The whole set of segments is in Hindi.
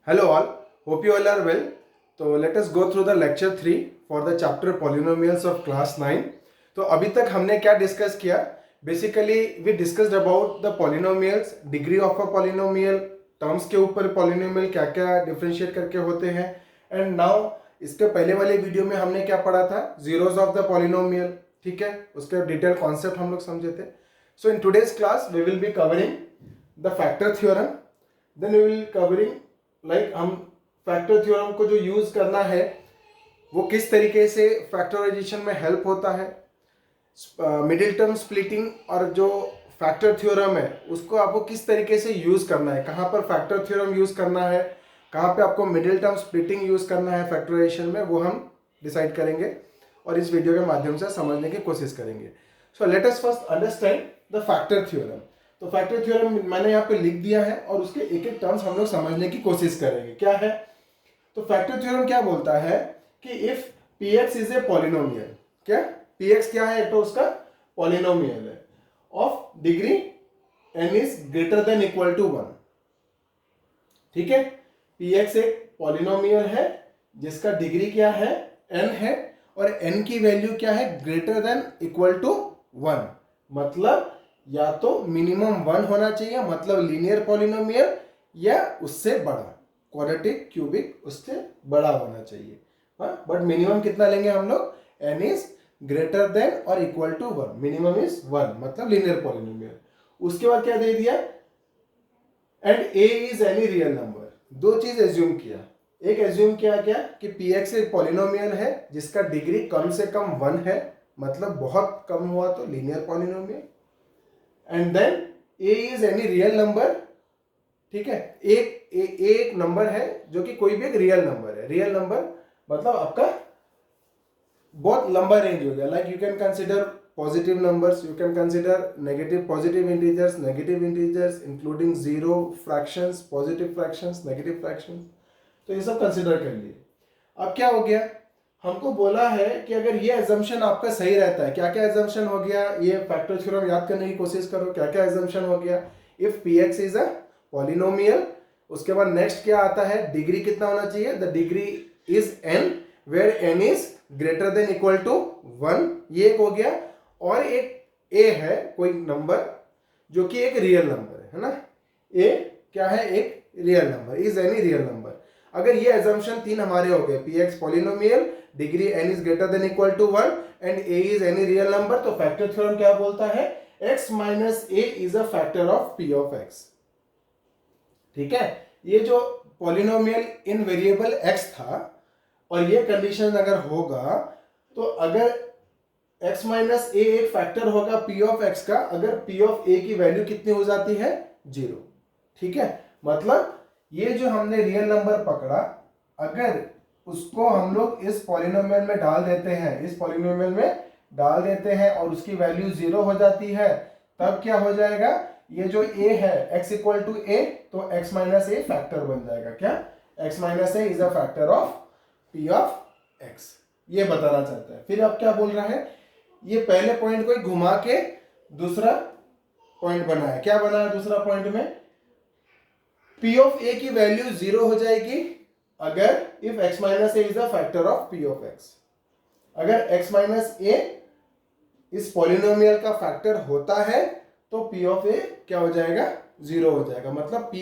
Hello all, hope you all are well. So let us go through the lecture 3 for the chapter polynomials of class 9. तो अभी तक हमने क्या डिस्कस किया? Basically we discussed about the polynomials, degree of a polynomial, terms के ऊपर पॉलिनोमियल क्या क्या डिफरेंशिएट करके होते हैं. एंड नाउ इसके पहले वाले वीडियो में हमने क्या पढ़ा था? Zeros of the polynomial. ठीक है, उसके डिटेल कॉन्सेप्ट हम लोग समझे थे. So in today's class we will be covering the factor theorem. Then we will covering हम फैक्टर थ्योरम को जो यूज करना है वो किस तरीके से फैक्टराइजेशन में हेल्प होता है, मिडिल टर्म स्प्लिटिंग और जो फैक्टर थ्योरम है उसको आपको किस तरीके से यूज करना है, कहाँ पर फैक्टर थ्योरम यूज करना है, कहाँ पे आपको मिडिल टर्म स्प्लिटिंग यूज करना है फैक्टराइजेशन में, वो हम डिसाइड करेंगे और इस वीडियो के माध्यम से समझने की कोशिश करेंगे. So let us first understand the factor theorem. तो फैक्टर थ्योरम मैंने यहाँ पे लिख दिया है और उसके एक एक टर्म्स हम लोग समझने की कोशिश करेंगे. क्या है? तो फैक्टर थ्योरम क्या बोलता है कि if px is a polynomial, क्या px क्या है? तो उसका पॉलिनोमियल है of degree n is greater than equal to 1. ठीक है, px एक पॉलिनोमियल है जिसका डिग्री क्या है? n है और n की वैल्यू क्या है? Greater than equal to 1. मतलब या तो मिनिमम 1 होना चाहिए, मतलब लीनियर पॉलिनोमियल, या उससे बड़ा, क्वाड्रेटिक, क्यूबिक, उससे बड़ा होना चाहिए. बट मिनिमम कितना लेंगे हम लोग? n इज ग्रेटर देन और इक्वल टू 1. मिनिमम इज 1, मतलब लीनियर पॉलिनोमियल. उसके बाद क्या दे दिया? And a is any real number. दो चीज एज्यूम किया. एक एज्यूम किया क्या कि px एक पॉलिनोमियल है जिसका डिग्री कम से कम 1 है, मतलब बहुत कम हुआ तो linear polynomial. And then a is any real number. ठीक है, एक नंबर है जो कि कोई भी एक रियल नंबर है. रियल नंबर मतलब आपका बहुत लंबा रेंज हो गया. Like you can consider positive numbers, you can consider negative, positive integers, negative integers, including zero, fractions, positive fractions, negative fractions. तो ये सब कंसिडर कर लिए. अब क्या हो गया? हमको बोला है कि अगर ये एजम्पशन आपका सही रहता है, क्या क्या एजम्पशन हो गया? ये फैक्टर थ्योरम याद करने की कोशिश करो. क्या क्या एजम्पशन हो गया? If px is a polynomial, उसके बाद नेक्स्ट क्या आता है? डिग्री कितना होना चाहिए? The degree is n where n is greater than equal to 1. ये एक हो गया. और एक a है, कोई नंबर जो कि एक रियल नंबर है ना. a क्या है? एक real number, is any real number. अगर ये एजम्पशन तीन हमारे हो गए, px polynomial, degree n is greater than equal to 1 and a is any real number, तो फैक्टर थ्योरम क्या बोलता है? x minus a is a factor of p of x. ठीक है, ये जो पॉलिनोमियल इन वेरिएबल x था और ये कंडीशन अगर होगा तो अगर x माइनस a एक फैक्टर होगा p ऑफ x का, अगर p ऑफ a की वैल्यू कितनी हो जाती है? 0. ठीक है, मतलब ये जो हमने रियल नंबर पकड़ा, अगर उसको हम लोग इस पॉलिनोमियल में डाल देते हैं, इस पॉलिनोमियल में डाल देते हैं और उसकी वैल्यू 0 हो जाती है, तब क्या हो जाएगा? ये जो a है x इक्वल टू a, तो x माइनस a फैक्टर बन जाएगा. क्या? x minus a is a factor of p of x. ये बताना चाहता है. फिर अब क्या बोल रहा है? ये पहले पॉइंट को घुमा के दूसरा पॉइंट बनाया. क्या बनाया दूसरा पॉइंट में? p ऑफ a की वैल्यू 0 हो जाएगी अगर if x minus a is a factor of p of x. अगर x माइनस a इस पॉलिनोमियल का फैक्टर होता है तो p ऑफ a क्या हो जाएगा? 0 हो जाएगा. मतलब p,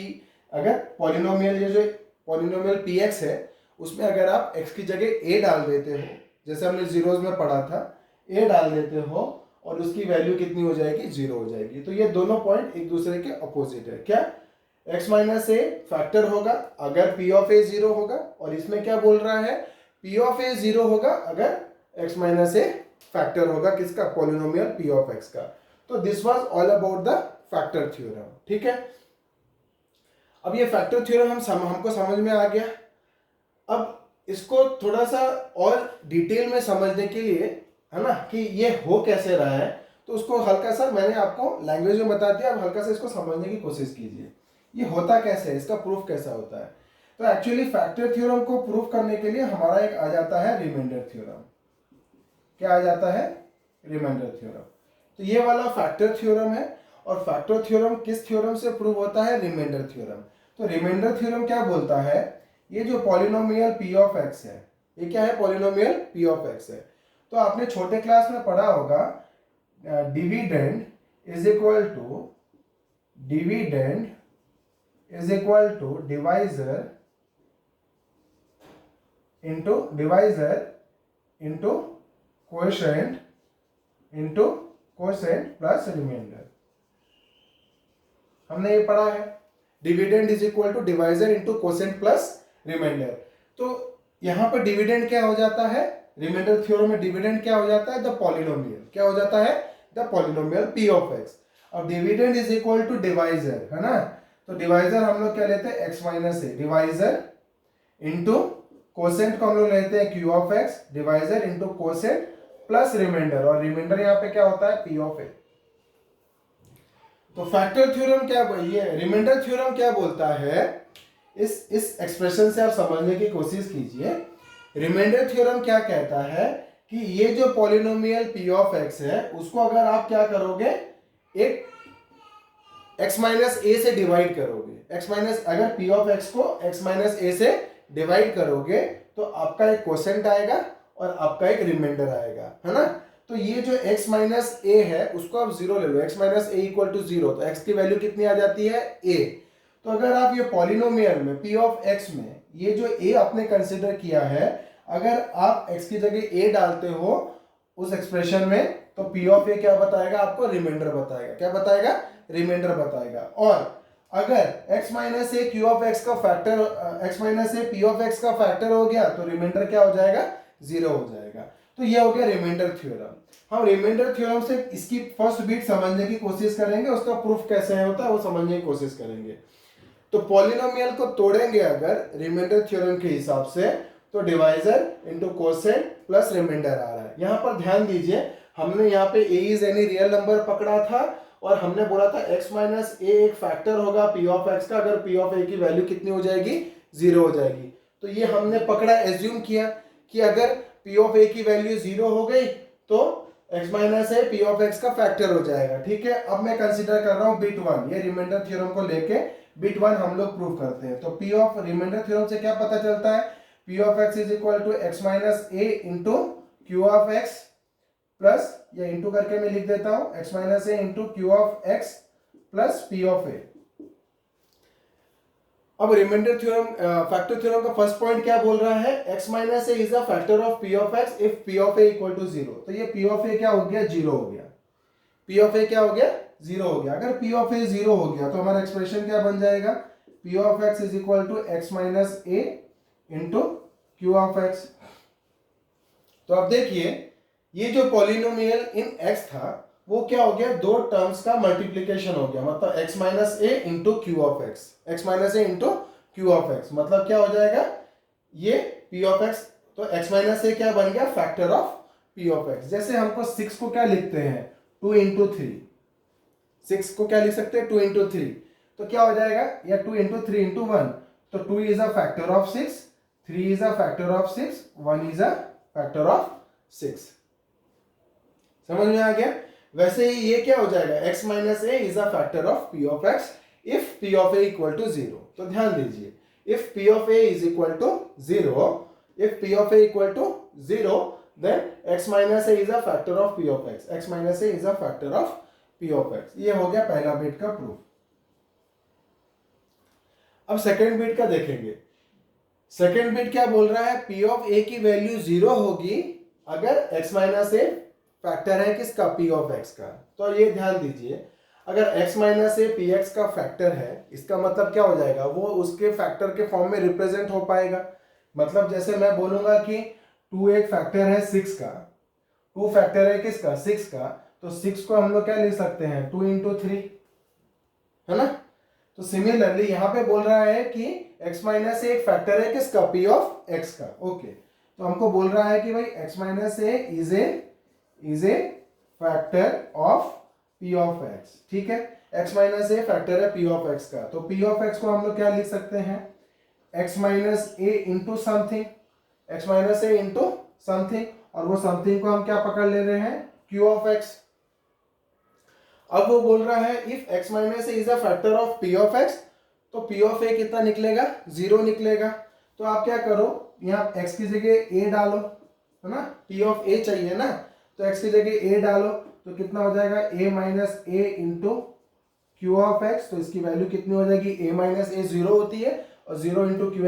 अगर पॉलिनोमियल, ये जो पॉलिनोमियल px है उसमें अगर आप x की जगह a डाल देते हो, जैसे हमने जीरोस में पढ़ा था, a डाल देते हो और उसकी वैल्यू कितनी हो जाएगी? 0 हो जाएगी. तो ये दोनों पॉइंट एक दूसरे के अपोजिट है. क्या? x माइनस a फैक्टर होगा अगर p ऑफ a 0 होगा, और इसमें क्या बोल रहा है? p ऑफ a 0 होगा अगर x माइनस a फैक्टर होगा किसका? पॉलिनोमियल p ऑफ x का. तो this was all about the factor theorem. ठीक है, अब ये फैक्टर थ्योरम हमको समझ में आ गया. अब इसको थोड़ा सा और डिटेल में समझने के लिए, है ना, कि ये हो कैसे रहा है, तो उसको हल्का सा मैंने आपको लैंग्वेज में बता दिया. अब हल्का सा इसको समझने की कोशिश कीजिए. ये होता कैसे है, इसका प्रूफ कैसा होता है? तो एक्चुअली फैक्टर थ्योरम को प्रूफ करने के लिए हमारा एक आ जाता है रिमाइंडर थ्योरम. क्या आ जाता है? Reminder theorem. तो ये वाला फैक्टर थ्योरम है और फैक्टर थ्योरम किस थ्योरम से प्रूव होता है? Reminder theorem. तो रिमाइंडर थ्योरम क्या बोलता है, ये जो पॉलिनोमियल p ऑफ x है, ये क्या है, पॉलिनोमियल p ऑफ x है। तो आपने छोटे क्लास में पढ़ा होगा dividend is equal to divisor into coefficient plus reminder. हमने ये पढ़ा है, dividend is equal to divisor into quotient plus reminder. तो यहां पर डिविडेंड क्या हो जाता है, रिमाइंडर थ्योरम में डिविडेंड क्या हो जाता है, द पॉलिनोमियल। क्या हो जाता है, the polynomial p of x। अब dividend is equal to divisor, है ना, तो डिवाइजर हम लोग क्या लेते हैं, x minus A, divisor into quotient को हम लोग लेते हैं q of x, divisor into quotient plus reminder, और रिमाइंडर यहाँ पे क्या होता है, p ऑफ a। तो फैक्टर थ्योरम क्या, ये रिमाइंडर थ्योरम क्या बोलता है, इस एक्सप्रेशन से आप समझने की कोशिश कीजिए। रिमाइंडर थ्योरम क्या कहता है कि ये जो पॉलिनोमियल p ऑफ x है, उसको अगर आप क्या करोगे, एक x माइनस ए से डिवाइड करोगे, x माइनस, अगर p ऑफ x को x माइनस ए से डिवाइड करोगे तो आपका एक कोसेंट आएगा और आपका एक रिमाइंडर आएगा, है ना। तो ये जो x माइनस ए है उसको आप जीरो ले लो, x minus A equal to zero, तो x की वैल्यू कितनी आ जाती है, a। तो अगर आप ये पॉलिनोमियल में p ऑफ x में ये जो a आपने कंसिडर किया है, अगर आप x की जगह a डालते हो उस एक्सप्रेशन में, तो p ऑफ a क्या बताएगा आपको, रिमाइंडर बताएगा। क्या बताएगा, रिमाइंडर बताएगा। और अगर x minus A q of x का factor, x minus A p of x का फैक्टर हो गया तो रिमाइंडर क्या हो जाएगा, जीरो हो जाएगा। तो ये हो गया रिमाइंडर थ्योरम। हम रिमाइंडर थ्योरम से इसकी फर्स्ट बीट समझने की कोशिश करेंगे, उसका प्रूफ कैसे होता है वो समझने की कोशिश करेंगे। तो पॉलिनोमियल को तोड़ेंगे अगर रिमाइंडर थ्योरम के हिसाब से, तो divisor into quotient plus remainder आ रहा है। यहाँ पर ध्यान दीजिए, हमने यहाँ पे a is any real number पकड़ा था और हमने बोला था x माइनस ए एक फैक्टर होगा p ऑफ x का, अगर p ऑफ a की वैल्यू कितनी हो जाएगी, जीरो हो जाएगी। तो ये हमने पकड़ा, एज्यूम किया कि अगर p ऑफ a की वैल्यू जीरो हो गई तो x minus A p of x का फैक्टर हो जाएगा, ठीक है। अब मैं कंसीडर कर रहा हूँ बिट वन, ये रिमाइंडर थ्योरम को लेके बिट वन हम लोग प्रूव करते हैं। तो p ऑफ रिमाइंडर थ्योरम से क्या पता चलता है, p of x is equal to x minus A into q of x plus, या इंटू करके मैं लिख देता हूं, x minus A into q of x plus p of a। अब रिमाइंडर थ्योरम, फैक्टर थ्योरम का फर्स्ट पॉइंट क्या बोल रहा है, x minus A is a factor of p of x if p of a equal to zero. तो ये p ऑफ a क्या हो गया, जीरो हो गया। p ऑफ a क्या हो गया, जीरो हो गया। अगर p ऑफ a जीरो हो गया तो हमारा एक्सप्रेशन क्या बन जाएगा, p of x is equal to x minus A into q of x। तो अब देखिए, ये जो पॉलिनोमियल इन x था वो क्या हो गया, दो टर्म्स का मल्टीप्लीकेशन हो गया, मतलब x minus A into Q of x, x minus A into Q of x, मतलब क्या हो जाएगा, ये p ऑफ x। तो x माइनस ए क्या बन गया, factor of p of x। जैसे हमको 6 को क्या लिखते हैं, 2 इंटू 3, 6 को क्या लिख सकते हैं, 2 इंटू 3, तो क्या हो जाएगा, या 2 इंटू 3 इंटू 1, तो 2 is a factor of 6, 3 is a factor of 6, 1 is a factor of 6। समझ में आ गया। वैसे ही ये क्या हो जाएगा, x minus A is a factor of p of x if p of a equal to zero. तो ध्यान दीजिए, if p of a is equal to zero, if p of a equal to zero, then x minus A is a factor of p of x, x minus A is a factor of p of x। ये हो गया पहला बिट का प्रूफ। अब सेकेंड बिट का देखेंगे। सेकेंड बिट क्या बोल रहा है, p ऑफ a की वैल्यू जीरो होगी अगर x माइनस ए फैक्टर है किसका, p ऑफ x का। तो ये ध्यान दीजिए, अगर x minus A P x का फैक्टर है, इसका मतलब क्या हो जाएगा, वो उसके फैक्टर के फॉर्म में रिप्रेजेंट हो पाएगा। मतलब जैसे मैं बोलूंगा कि 2 एक फैक्टर है 6 का, 2 फैक्टर है किसका, 6 का, तो 6 को हम लोग क्या लिख सकते हैं, 2 इंटू 3, है ना। तो सिमिलरली यहाँ पे बोल रहा है कि x माइनस ए एक फैक्टर है किसका, p ऑफ x का। ओके, तो हमको बोल रहा है कि भाई x minus A is a factor of p of x, ठीक है। x माइनस ए फैक्टर है p ऑफ x का, तो p ऑफ x को हम लोग क्या लिख सकते हैं, x minus A into something, x minus A into something, और वो समथिंग को हम क्या पकड़ ले रहे हैं, q ऑफ x। अब वो बोल रहा है if x minus A is a factor of p of x, तो पी ऑफ ए कितना निकलेगा, 0 निकलेगा। तो आप क्या करो, यहाँ x की जगह a डालो, है ना, पी ऑफ ए चाहिए ना, तो x की जगह a डालो तो कितना हो जाएगा, a minus A into Q of x. तो इसकी वैल्यू कितनी हो जाएगी, a माइनस ए 0 होती है, और 0 इंटू क्यू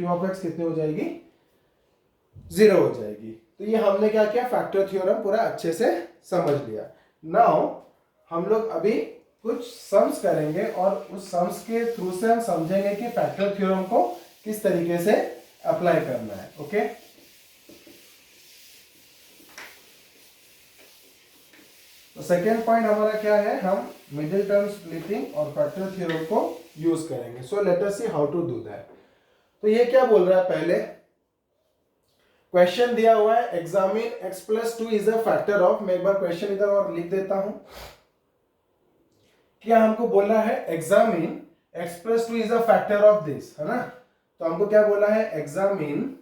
ऑफ एक्स कितनी हो जाएगी, 0 हो जाएगी। तो ये हमने क्या किया, फैक्टर थ्योरम पूरा अच्छे से समझ लिया। नाउ हम लोग अभी कुछ सम्स करेंगे और उस सम्स के थ्रू से हम समझेंगे कि फैक्टर थ्योरम को किस तरीके से अप्लाई करना है। ओके, तो सेकेंड पॉइंट हमारा क्या है, हम मिडिल टर्म स्प्लिटिंग और फैक्टर थ्योरम को यूज करेंगे। So let us see how to do that. तो ये क्या बोल रहा है, पहले क्वेश्चन दिया हुआ है, examine x plus 2 is a factor of. मैं एक बार क्वेश्चन इधर और लिख देता हूं। क्या हमको बोला है, examine x plus 2 is a factor of this, है ना। तो हमको क्या बोला है, examine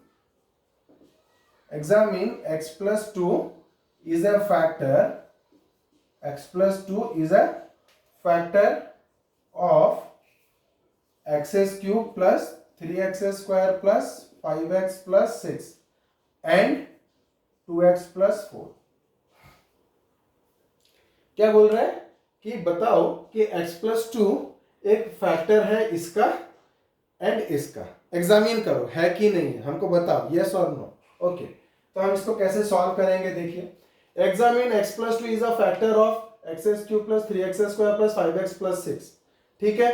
x plus 2 is a factor, x plus 2 is a factor of x cube plus 3x square plus 5x plus 6 and 2x plus 4। क्या बोल रहा है कि बताओ कि x plus 2 एक फैक्टर है इसका एंड इसका, एग्जामिन करो है कि नहीं है, हमको बताओ यस और नो। ओके, तो हम इसको कैसे सॉल्व करेंगे, देखिए, examine x plus 2 is a factor of x cube plus 3x square plus 5x plus 6। ठीक है,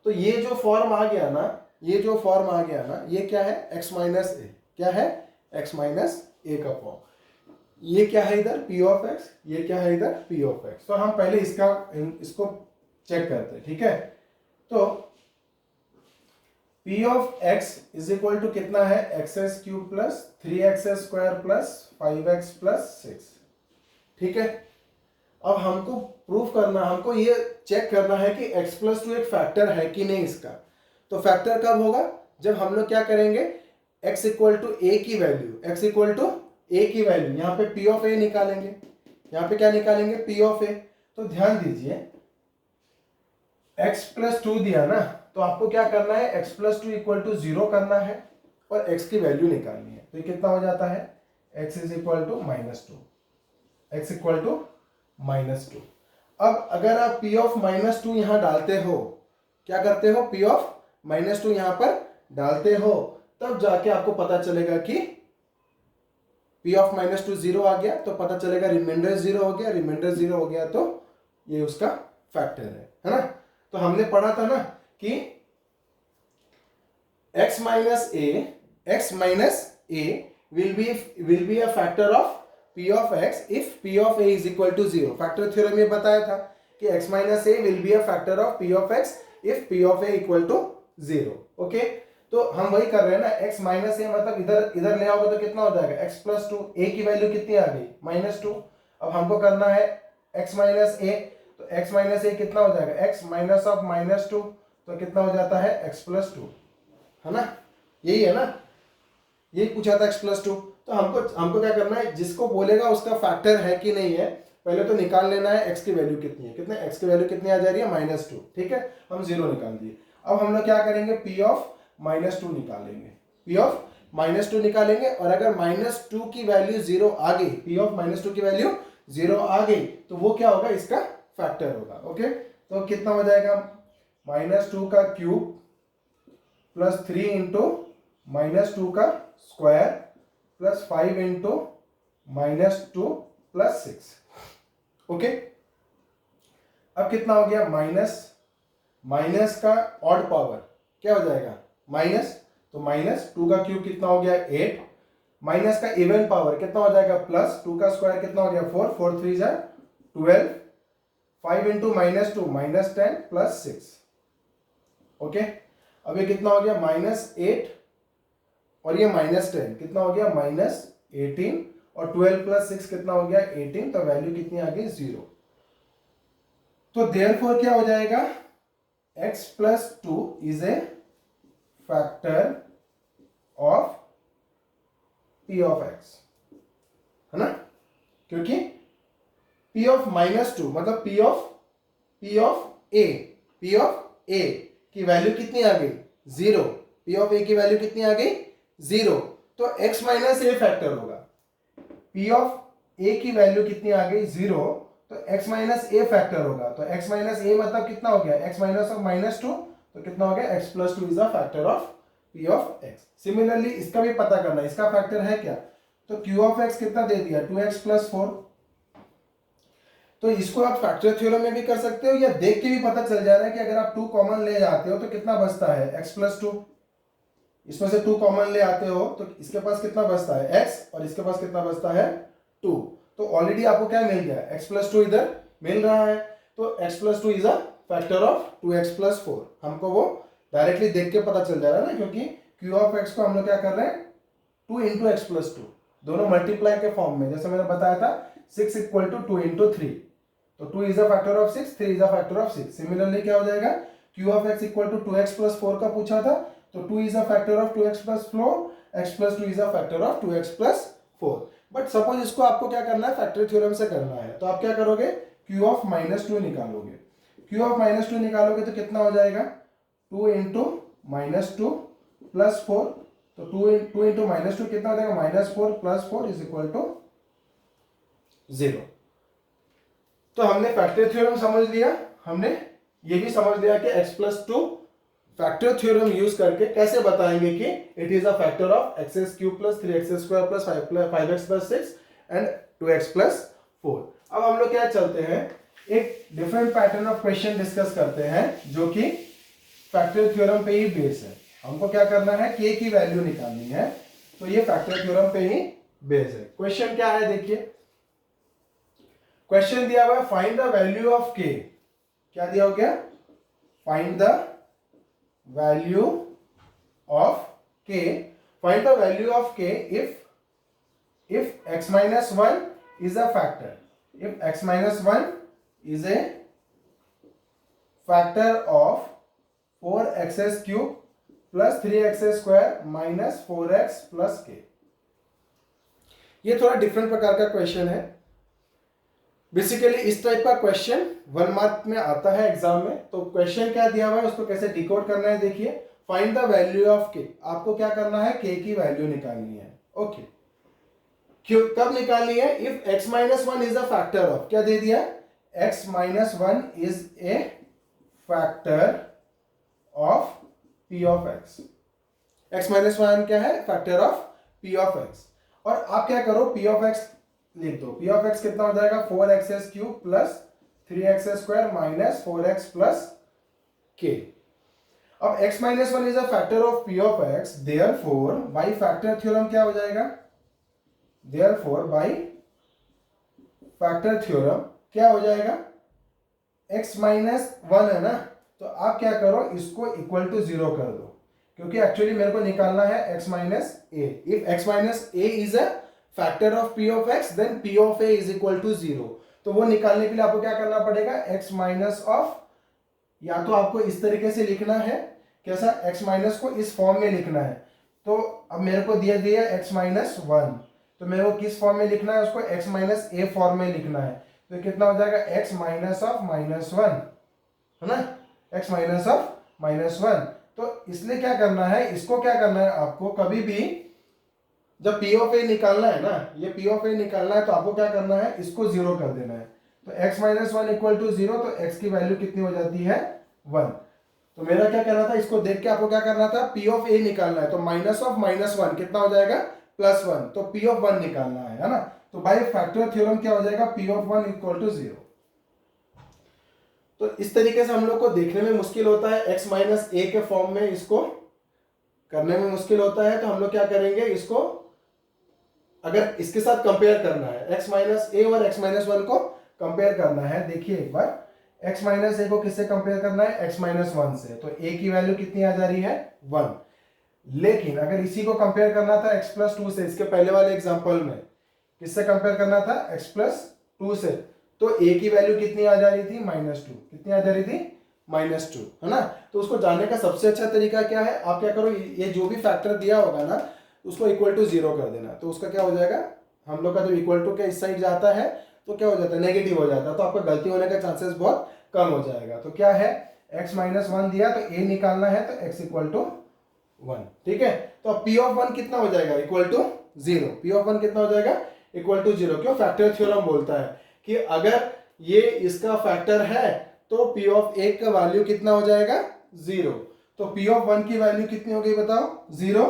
तो ये जो फॉर्म आ गया ना, ये क्या है, x माइनस ए, क्या है, x माइनस ए का फॉर्म। ये क्या है इधर, p ऑफ x, ये क्या है इधर p ऑफ x। तो हम पहले इसको चेक करते हैं। ठीक है, तो p of x is equal to कितना है, x cube plus 3x square plus 5x plus 6। ठीक है, अब हमको प्रूफ करना, हमको ये चेक करना है कि x प्लस 2 एक फैक्टर है कि नहीं इसका। तो फैक्टर कब होगा, जब हम लोग क्या करेंगे, x इक्वल टू ए की वैल्यू, यहाँ पे p ऑफ ए निकालेंगे, यहाँ पे क्या निकालेंगे, p ऑफ ए। तो ध्यान दीजिए, x प्लस 2 दिया ना, तो आपको क्या करना है, x प्लस 2 इक्वल टू 0 करना है और x की वैल्यू निकालनी है। तो ये कितना हो जाता है, x is equal to minus 2, x equal to minus 2। अब अगर आप p ऑफ माइनस 2 यहां डालते हो, क्या करते हो, p ऑफ माइनस 2 यहां पर डालते हो, तब जाके आपको पता चलेगा कि p ऑफ माइनस 2 0 आ गया, तो पता चलेगा रिमाइंडर 0 हो गया, रिमाइंडर 0 हो गया तो ये उसका फैक्टर है ना। तो हमने पढ़ा था ना कि x minus a will be a factor of p of x if p of a is equal to 0। Factor theorem में बताया था कि x minus a will be a factor of p of x if p of a equal to 0। Okay, तो हम वही कर रहे हैं ना, x माइनस a मतलब इधर ले आओगे तो कितना हो जाएगा, x प्लस 2, a की वैल्यू कितनी आ गई, माइनस 2। अब हमको करना है x माइनस a, तो x माइनस a कितना हो जाएगा, x माइनस ऑफ माइनस 2, तो कितना हो जाता है x प्लस 2, है ना, यही है ना, यही पूछा था x प्लस 2। तो हमको क्या करना है, जिसको बोलेगा उसका फैक्टर है कि नहीं है, पहले तो निकाल लेना है x की वैल्यू कितनी है, x की वैल्यू कितनी आ जा रही है, माइनस 2। ठीक है, हम 0 निकाल दिए। अब हम लोग क्या करेंगे, p ऑफ माइनस 2 निकालेंगे, p ऑफ माइनस 2 निकालेंगे, और अगर माइनस 2 की वैल्यू 0 आ गई, p ऑफ माइनस 2 की वैल्यू 0 आ गई, तो वो क्या होगा, इसका फैक्टर होगा। ओके, तो कितना हो जाएगा, माइनस 2 का क्यूब प्लस 3 इंटू माइनस 2 का square plus 5 into minus 2 plus 6। Okay, अब कितना हो गया, माइनस का ऑड पावर क्या हो जाएगा, माइनस, तो माइनस 2 का क्यूब कितना हो गया 8, माइनस का इवन पावर कितना हो जाएगा, प्लस 2 का स्क्वायर कितना हो गया 4, 4 3 जा 12, 5 into minus 2 minus 10 plus 6। Okay, अब ये कितना हो गया, माइनस 8 और ये माइनस 10 कितना हो गया, माइनस 18, और 12 प्लस 6 कितना हो गया 18, तो वैल्यू कितनी आ गई 0। तो देयरफॉर क्या हो जाएगा, x plus 2 is a factor of p of x, है ना, क्योंकि p ऑफ माइनस 2 मतलब p ऑफ a की वैल्यू कितनी आ गई, 0, पी ऑफ ए की वैल्यू कितनी आ गई, 0, तो x माइनस ए फैक्टर होगा। पी ऑफ ए की वैल्यू कितनी आ गई, 0, तो x माइनस ए फैक्टर होगा। तो x माइनस ए मतलब कितना हो गया, x माइनस ऑफ -2, तो कितना हो गया, x plus 2 is a factor of p of x। Similarly इसका भी पता करना है, इसका फैक्टर है क्या, तो q ऑफ x कितना दे दिया, 2x प्लस 4। तो इसको आप फैक्टर थ्योरम में भी कर सकते हो, या देख के भी पता चल जा रहा है कि अगर आप 2 कॉमन ले जाते हो तो कितना बचता है, x प्लस 2। इसमें से 2 कॉमन ले आते हो तो इसके पास कितना बचता है, x, और इसके पास कितना बचता है, 2। तो ऑलरेडी आपको क्या मिल गया, x प्लस 2 इधर मिल रहा है, तो x plus 2 is a factor of 2x plus 4। हमको वो डायरेक्टली देख के पता चल जा रहा है ना, क्योंकि q ऑफ x को हम लोग क्या कर रहे हैं, 2 इंटू एक्स प्लस 2, दोनों मल्टीप्लाई के फॉर्म में, जैसे मैंने बताया था 6 इक्वल टू 2 इंटू 3, तो 2 is a factor of 6, 3 is a factor of 6। Similarly क्या हो जाएगा, q of x equal to 2x plus 4 का पूछा था, तो 2 is a factor of 2x plus 4, x plus 2 is a factor of 2x plus 4। But suppose इसको आपको क्या करना है, फैक्टर थ्योरम से करना है, तो आप क्या करोगे, q ऑफ -2 निकालोगे। q ऑफ -2 निकालोगे तो कितना हो जाएगा, 2 इंटू -2 प्लस 4, तो 2 इंटू -2 कितना हो जाएगा, -4 प्लस 4 इज इक्वल टू 0। तो हमने फैक्टर थ्योरम समझ लिया, हमने ये भी समझ लिया कि x plus 2 factor theorem use करके कैसे बताएंगे कि it is a factor of x³ plus 3x² plus 5x plus 6 and 2x plus 4। अब हम लोग क्या चलते हैं, एक different pattern of question discuss करते हैं जो कि फैक्टर थ्योरम पे ही बेस है। हमको क्या करना है, k की वैल्यू निकालनी है, तो ये फैक्टर थ्योरम पे ही बेस है। क्वेश्चन क्या है देखिए, क्वेश्चन दिया हुआ है find the value of k। क्या दिया हो गया, find the value of k, find the value of k if x minus 1 is a factor, if x minus 1 is a factor of 4x³ plus 3x² minus 4x plus k। ये थोड़ा डिफरेंट प्रकार का क्वेश्चन है। बेसिकली इस टाइप का क्वेश्चन 1 मार्क में आता है एग्जाम में। तो क्वेश्चन क्या दिया हुआ है, उसको कैसे डिकोड करना है देखिए। Find the value of k, आपको क्या करना है, k की वैल्यू निकालनी है। ओके, क्यों कब निकालनी है, if x minus 1 is a factor of, क्या दे दिया, x minus 1 is a factor of p of x। x minus 1 क्या है, factor of p of x। और आप क्या करो, p ऑफ x लिख दो। p ऑफ x कितना हो जाएगा, 4x³ plus 3x² minus 4x plus k। अब x minus 1 is a factor of p of x, therefore by factor theorem क्या हो जाएगा, देयरफॉर बाय फैक्टर थ्योरम क्या हो जाएगा, x माइनस 1 है ना, तो आप क्या करो, इसको इक्वल टू 0 कर दो, क्योंकि एक्चुअली मेरे को निकालना है x minus a। If x minus a is a factor of p of x, then p of a is equal to 0। तो वो निकालने के लिए आपको क्या करना पड़ेगा, x माइनस ऑफ, या तो आपको इस तरीके से लिखना है, कैसा, x माइनस को इस फॉर्म में लिखना है। तो अब मेरे को दिया दिया x माइनस 1, तो मेरे को किस फॉर्म में लिखना है, उसको x माइनस a फॉर्म में लिखना है। तो कितना हो जाएगा, x माइनस ऑफ -1 है ना, x माइनस ऑफ -1। तो इसलिए क्या करना है, इसको क्या करना है आपको, कभी भी जब p ऑफ a निकालना है ना, ये p ऑफ a निकालना है, तो आपको क्या करना है, इसको 0 कर देना है। तो x माइनस 1 इक्वल टू 0, तो x की वैल्यू कितनी हो जाती है, 1। तो मेरा क्या करना था, इसको देख के आपको क्या करना था, p ऑफ a निकालना है। तो माइनस ऑफ -1 कितना हो जाएगा, +1, तो p ऑफ 1 निकालना है ना। तो बाय फैक्टर थ्योरम क्या हो जाएगा, p ऑफ 1 इक्वल टू 0। तो इस तरीके से हम लोग को देखने में मुश्किल होता है, x माइनस a के फॉर्म में इसको करने में मुश्किल होता है। तो हम लोग क्या करेंगे, इसको अगर इसके साथ कंपेयर करना है, x माइनस a और x माइनस 1 को कंपेयर करना है, देखिए एक बार, x माइनस a को किससे कंपेयर करना है, x माइनस 1 से। तो a की वैल्यू कितनी आ जा रही है, 1। लेकिन अगर इसी को कंपेयर करना था x प्लस 2 से, इसके पहले वाले एग्जांपल में किससे कंपेयर करना था, x प्लस 2 से, तो a की वैल्यू कितनी आ जा रही थी, -2। कितनी आ जा रही थी, -2, है ना। तो उसको जानने का सबसे अच्छा तरीका क्या है, आप क्या करो, ये जो भी फैक्टर दिया होगा ना, उसको इक्वल टू 0 कर देना। तो उसका क्या हो जाएगा, हम लोग का जब इक्वल टू के इस साइड जाता है तो क्या हो जाता है, नेगेटिव हो जाता है, तो आपका गलती होने का चांसेस बहुत कम हो जाएगा। तो क्या है, x माइनस 1 दिया तो a निकालना है तो x इक्वल टू 1, ठीक है। तो अब p ऑफ 1 कितना हो जाएगा, इक्वल टू 0। p ऑफ 1 कितना हो जाएगा, इक्वल टू 0। क्यों, फैक्टर थ्योरम बोलता है कि अगर ये इसका फैक्टर है तो p ऑफ 1 का वैल्यू कितना हो जाएगा, 0। तो p ऑफ 1 की वैल्यू कितनी हो गई बताओ, 0।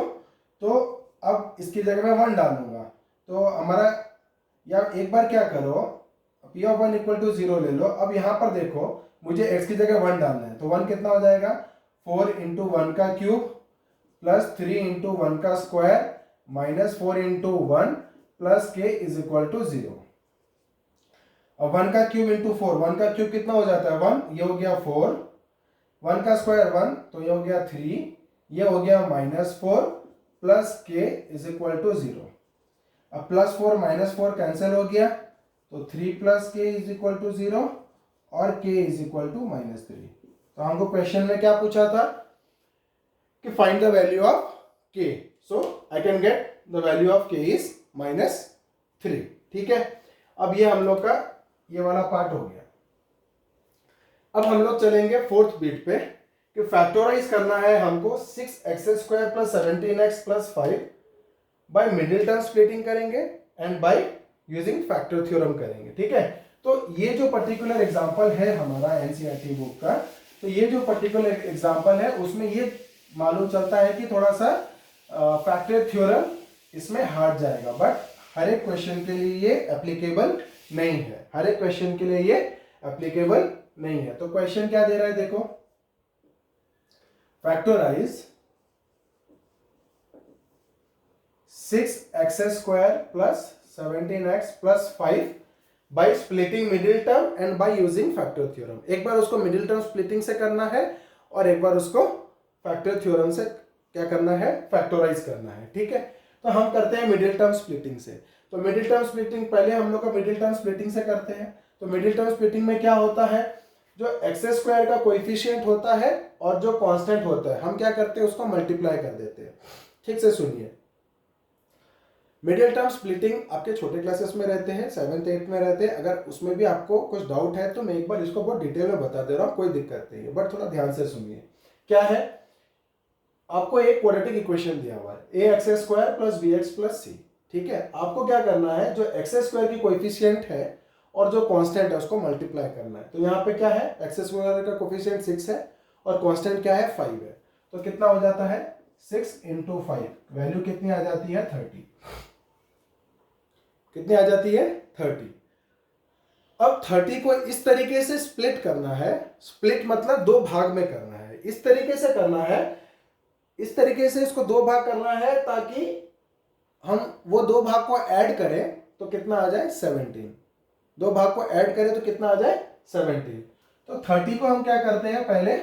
तो अब इसकी जगह में 1 डालूंगा तो हमारा, या एक बार क्या करो, p ऑफ 1 इक्वल टू 0 ले लो। अब यहाँ पर देखो मुझे x की जगह 1 डालना है तो 1 कितना हो जाएगा, 4 इंटू 1 का क्यूब प्लस 3 इंटू 1 का square minus 4 into 1 plus k is equal to 0। अब 1 का क्यूब इंटू 4, 1 का क्यूब कितना हो जाता है 1, ये हो गया 4, 1 का स्क्वायर 1 तो ये हो गया 3, ये हो गया minus 4 plus k is equal to 0। अब प्लस 4 माइनस 4 कैंसिल हो गया तो 3 plus k is equal to 0 और k is equal to minus 3। तो हमको क्वेश्चन में क्या पूछा था कि find the value of k, so I can get the value of k is minus 3, ठीक है। अब ये हम लोग का ये वाला पार्ट हो गया। अब हम लोग चलेंगे फोर्थ बीट पे कि फैक्टराइज करना है हमको 6x² plus 17x plus 5 by middle term splitting करेंगे and by using factor theorem करेंगे, ठीक है। तो ये जो पर्टिकुलर एग्जांपल है हमारा एनसीईआरटी बुक का, तो ये जो पर्टिकुलर एग्जांपल है उसमें ये मालूम चलता है कि थोड़ा सा फैक्टर थ्योरम इसमें हार्ड जाएगा, बट हर एक क्वेश्चन के लिए ये एप्लीकेबल नहीं है, हर एक क्वेश्चन के लिए ये एप्लीकेबल नहीं है। तो क्वेश्चन क्या दे रहा है देखो, factorise 6x² plus 17x plus 5 by splitting middle term and by using factor theorem. एक बार उसको मिडिल टर्म स्प्लिटिंग से करना है और एक बार उसको फैक्टर थ्योरम से क्या करना है, फैक्टराइज करना है, ठीक है। तो हम करते हैं मिडिल टर्म स्प्लिटिंग से। तो मिडिल टर्म स्प्लिटिंग पहले हम लोग का मिडिल टर्म स्प्लिटिंग से करते हैं। तो मिडिल टर्म स्प्लिटिंग में क्या होता है, जो x² का कोएफिशिएंट होता है और जो कांस्टेंट होता है हम क्या करते हैं, उसको मल्टीप्लाई कर देते हैं। ठीक से सुनिए, मिडिल टर्म स्प्लिटिंग आपके छोटे क्लासेस में रहते हैं, 7th 8th में रहते हैं। अगर उसमें भी आपको कुछ डाउट है तो मैं एक बार इसको बहुत डिटेल में बता दे रहा हूँ, कोई दिक्कत नहीं है, बट थोड़ा ध्यान से सुनिए। क्या है, आपको एक क्वाड्रेटिक इक्वेशन दिया हुआ है ax² plus bx plus c, ठीक है। आपको क्या करना है, जो x² की कोएफिशिएंट है और जो कांस्टेंट है उसको मल्टीप्लाई करना है। तो यहाँ पे क्या है, x² का कोएफिशिएंट 6 है और कांस्टेंट क्या है, 5 है। तो कितना हो जाता है, 6 इंटू 5, वैल्यू कितनी आ जाती है, 30। कितनी आ जाती है, 30। अब 30 को इस तरीके से स्प्लिट करना है, स्प्लिट मतलब दो भाग में करना है, इस तरीके से करना है, इस तरीके से इसको दो भाग करना है ताकि हम वो दो भाग को ऐड करें तो कितना आ जाए, 17। दो भाग को ऐड करें तो कितना आ जाए, 17। तो 30 को हम क्या करते हैं, पहले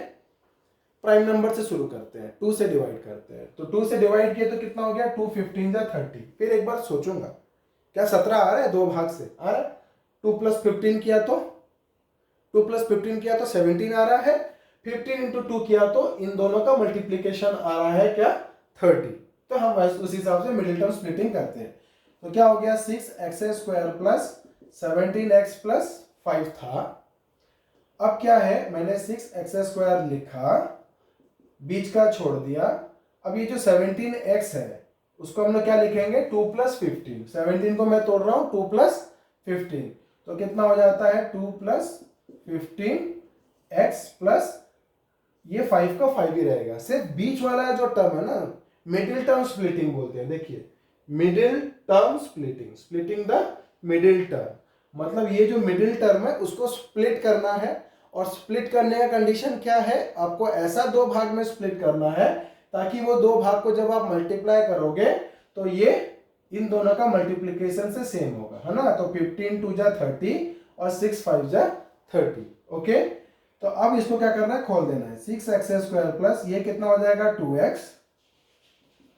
प्राइम नंबर से शुरू करते हैं, 2 से डिवाइड करते हैं। तो 2 से डिवाइड किए तो कितना हो गया, 2 15 जा 30। फिर एक बार सोचूंगा क्या 17 आ रहा है, दो भाग से आ रहा है। 2 प्लस 15 किया तो 2 प्लस 15 किया तो 17 आ रहा है। 15 इंटू 2 किया तो इन दोनों का मल्टीप्लीकेशन आ रहा है क्या, 30। तो हम उस हिसाब से मिडिल टर्म स्प्लिटिंग करते हैं। तो क्या हो गया, 6x² प्लस 17x प्लस 5 था। अब क्या है, मैंने 6x² लिखा, बीच का छोड़ दिया। अब ये जो 17x है उसको हम लोग क्या लिखेंगे, 2 प्लस 15। 17 को मैं तोड़ रहा हूं, 2 प्लस 15 तो कितना हो जाता है, 2 प्लस 15x प्लस ये 5 का 5 ही रहेगा। सिर्फ बीच वाला जो टर्म है ना, मिडिल टर्म स्प्लिटिंग बोलते हैं। देखिए, middle term splitting, splitting the middle term, मतलब ये जो मिडिल टर्म है उसको स्प्लिट करना है। और स्प्लिट करने का कंडीशन क्या है, आपको ऐसा दो भाग में स्प्लिट करना है ताकि वो दो भाग को जब आप मल्टीप्लाई करोगे तो ये इन दोनों का मल्टीप्लिकेशन से सेम होगा, है ना। तो 15 2 जा 30 और 6 5 जा 30, ओके। तो अब इसको क्या करना है, खोल देना है। 6x² प्लस ये कितना हो जाएगा, 2x,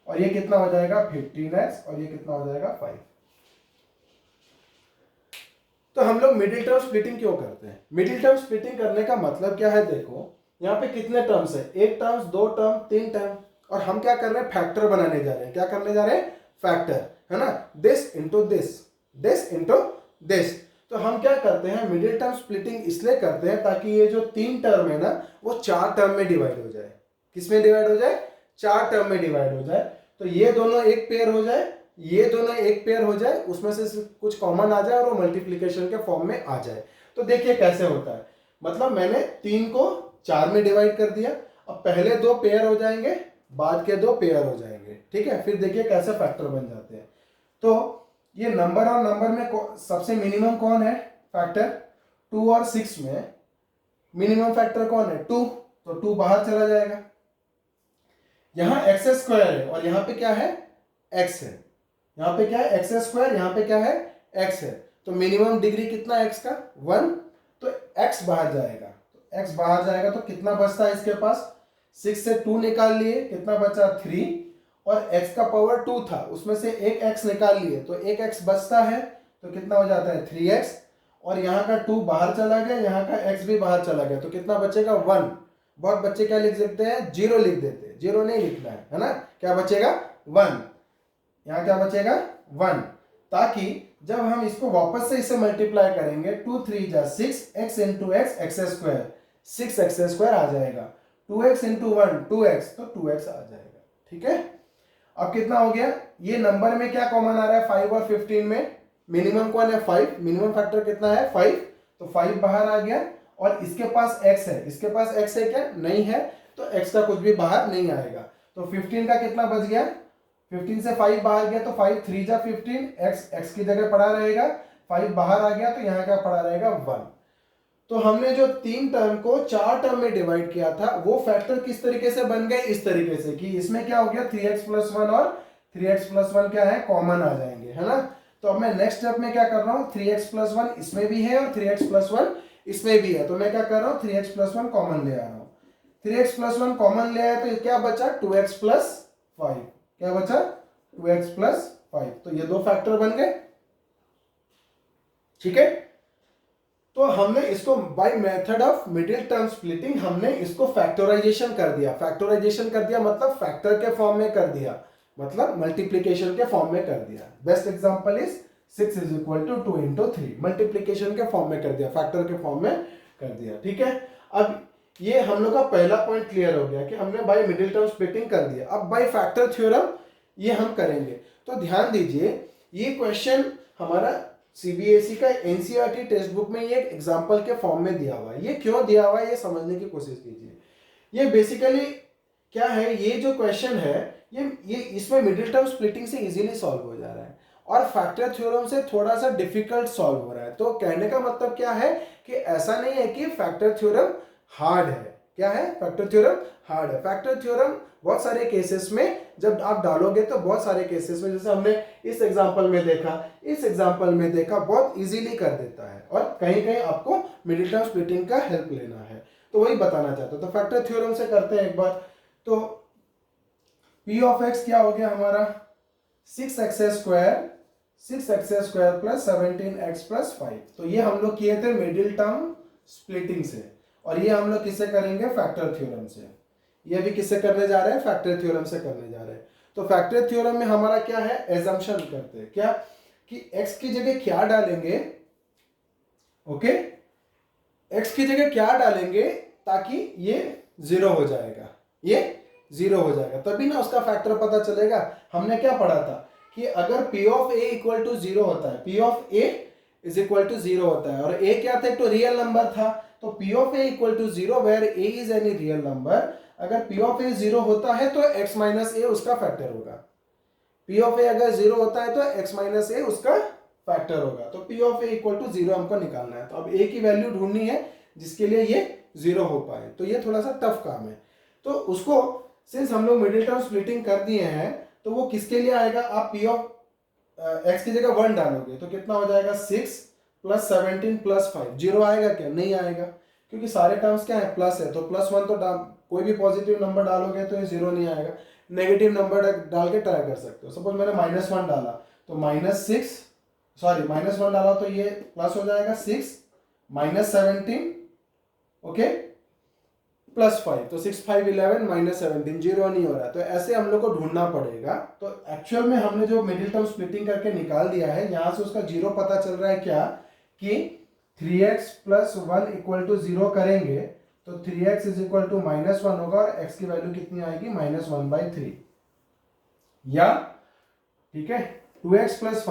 और ये कितना हो जाएगा, 15x, और ये कितना हो जाएगा, 5। तो हम लोग मिडिल टर्म स्प्लिटिंग क्यों करते हैं, मिडिल टर्म स्प्लिटिंग करने का मतलब क्या है, देखो यहाँ पे कितने टर्म्स है, एक टर्म्स, दो टर्म, तीन टर्म, और हम क्या कर रहे हैं, फैक्टर बनाने जा रहे हैं। क्या करने जा रहे हैं, फैक्टर, है ना। This into this, this into this. तो हम क्या करते हैं, मिडिल टर्म स्प्लिटिंग इसलिए करते हैं ताकि ये जो 3 टर्म है ना वो 4 टर्म में डिवाइड हो जाए। किस में डिवाइड हो जाए? 4 टर्म में डिवाइड हो जाए। तो ये दोनों एक पेयर हो जाए, ये दोनों एक पेयर हो जाए, उसमें से कुछ कॉमन आ जाए और वो मल्टीप्लीकेशन के फॉर्म में आ जाए। तो देखिए कैसे होता है, मतलब मैंने 3 को 4 में डिवाइड कर दिया। अब पहले 2 पेयर हो जाएंगे, बाद के 2 पेयर हो जाएंगे, ठीक है। फिर देखिए कैसे फैक्टर बन जाते हैं। तो ये नंबर और नंबर में सबसे मिनिमम कौन है फैक्टर? 2 और 6 में मिनिमम फैक्टर कौन है? 2, तो 2 बाहर चला जाएगा। यहां एक्स स्क्वायर है और यहाँ पे क्या है? एक्स है। यहाँ पे क्या है? एक्स स्क्वायर, यहाँ पे क्या है? एक्स है। तो मिनिमम डिग्री कितना है एक्स का? 1। तो एक्स बाहर जाएगा, तो एक्स बाहर जाएगा तो कितना बचता है इसके पास? 6 से 2 निकाल लिए, कितना बचा? 3। और x का पावर 2 था, उसमें से एक x निकाल लिए तो एक x बचता है, तो कितना हो जाता है? 3x। और यहाँ का 2 बाहर चला गया, यहाँ का x भी बाहर चला गया, तो कितना बचेगा? 1। बहुत बच्चे क्या लिख सकते हैं? 0 लिख देते हैं। 0 नहीं लिखना है ना। क्या बचेगा? 1। यहाँ क्या बचेगा? 1। ताकि जब हम इसको वापस से इसे मल्टीप्लाई करेंगे, 2 3 जा 6, x into x, x square, 6x square आ जाएगा। 2x इंटू 1 2x, तो 2x आ जाएगा, ठीक है। अब कितना हो गया? ये नंबर में क्या कॉमन आ रहा है? 5 और 15 में मिनिमम कौन है? 5। मिनिमम फैक्टर कितना है? 5। तो 5 बाहर आ गया और इसके पास x है, इसके पास x है क्या? नहीं है, तो x का कुछ भी बाहर नहीं आएगा। तो 15 का कितना बच गया? 15 से 5 बाहर गया तो 5 3 जा 15, x की जगह पड़ा रहेगा। 5 बाहर आ गया तो यहाँ क्या पड़ा रहेगा? 1। तो हमने जो 3 टर्म को 4 टर्म में डिवाइड किया था वो फैक्टर किस तरीके से बन गए? इस तरीके से कि इसमें क्या हो गया? 3x प्लस 1 और 3x प्लस 1 क्या है? कॉमन आ जाएंगे, है ना। तो अब मैं नेक्स्ट स्टेप में क्या कर रहा हूँ? 3x प्लस 1 इसमें भी है और 3x प्लस 1 इसमें भी है, तो मैं क्या कर रहा हूँ? 3x प्लस 1 कॉमन ले आ रहा हूँ। 3x प्लस 1 कॉमन ले आया तो क्या बचा? 2x plus 5। क्या बचा? 2x plus 5। तो ये 2 फैक्टर बन गए, ठीक है। तो हमने इसको by method of middle term splitting हमने इसको फैक्टराइजेशन कर दिया। फैक्टराइजेशन कर दिया मतलब फैक्टर के फॉर्म में कर दिया, मतलब मल्टीप्लिकेशन के फॉर्म में कर दिया। Best example is 6 is equal to 2 into 3, multiplication के फॉर्म में कर दिया, फैक्टर के फॉर्म में कर दिया, ठीक है। अब ये हम लोग का पहला पॉइंट क्लियर हो गया कि हमने बाय मिडिल टर्म स्प्लिटिंग कर दिया। अब बाय फैक्टर थ्योरम ये हम करेंगे। तो ध्यान दीजिए, ये क्वेश्चन हमारा सीबीएसई का एनसीईआरटी टेक्स्ट बुक में ये एग्जाम्पल के फॉर्म में दिया हुआ है। ये क्यों दिया हुआ है ये समझने की कोशिश कीजिए। ये बेसिकली क्या है, ये जो क्वेश्चन है ये इसमें मिडिल टर्म स्प्लिटिंग से इजीली सॉल्व हो जा रहा है और फैक्टर थ्योरम से थोड़ा सा डिफिकल्ट सॉल्व हो रहा है। तो कहने का मतलब क्या है कि ऐसा नहीं है कि फैक्टर थ्योरम हार्ड है। क्या है? फैक्टर थ्योरम हार्ड है। फैक्टर थ्योरम बहुत सारे केसेस में जब आप डालोगे तो बहुत सारे केसेस में, जैसे हमने इस एग्जांपल में देखा, इस एग्जांपल में देखा, बहुत इजीली कर देता है और कहीं कहीं आपको मिडिल टर्म स्प्लिटिंग का हेल्प लेना है, तो वही बताना चाहता हूं। तो फैक्टर थ्योरम से करते हैं एक बार। तो p ऑफ x क्या हो गया हमारा? 6x square plus 17x plus 5। तो ये हम लोग किए थे मिडिल टर्म स्प्लिटिंग से, और ये हम लोग किससे करेंगे? फैक्टर थ्योरम से। ये भी किससे करने जा रहे हैं? फैक्टर थ्योरम से करने जा रहे हैं। तो फैक्टर थ्योरम में हमारा क्या है? एजम्पशन करते हैं क्या कि x की जगह क्या डालेंगे? ओके, x की जगह क्या डालेंगे ताकि ये 0 हो जाएगा, ये 0 हो जाएगा, तभी ना उसका फैक्टर पता चलेगा। हमने क्या पढ़ा था कि अगर p of a equal to 0 होता है, p of a is equal to 0 होता है, और a क्या था? तो रियल नंबर था। तो p of a equal to 0 where a is any real number. अगर p ऑफ a 0 होता है तो x माइनस a उसका फैक्टर होगा। p ऑफ a अगर 0 होता है तो x माइनस a उसका फैक्टर होगा। तो p of a equal to 0 हमको निकालना है। तो अब a की वैल्यू ढूंढनी है जिसके लिए ये 0 हो पाए, तो ये थोड़ा सा टफ काम है। तो उसको सिंस हम लोग मिडिल टर्म स्प्लिटिंग कर दिए हैं तो वो किसके लिए आएगा? आप p ऑफ x की जगह 1 डालोगे तो कितना हो जाएगा? 6 प्लस 17 प्लस 5। 0 आएगा क्या? नहीं आएगा, क्योंकि सारे टर्म्स क्या है? प्लस है। तो प्लस 1 तो कोई भी पॉजिटिव नंबर डालोगे तो ये 0 नहीं आएगा। नेगेटिव नंबर डाल के ट्राई कर सकते हो। सपोज मैंने -1 डाला तो -1 डाला तो ये प्लस हो जाएगा 6 -17 ओके प्लस 5, तो 6 5 11 -17, 0 नहीं हो रहा। तो ऐसे हम लोग को ढूंढना पड़ेगा। तो एक्चुअल में हमने जो मिडिल टर्म स्प्लिटिंग करके निकाल दिया है, यहाँ से उसका 0 पता चल रहा है क्या कि 3x प्लस 1 इक्वल टू 0 करेंगे तो 3x इज इक्वल टू -1 होगा और x की वैल्यू कितनी आएगी -1/3, या ठीक है 2x प्लस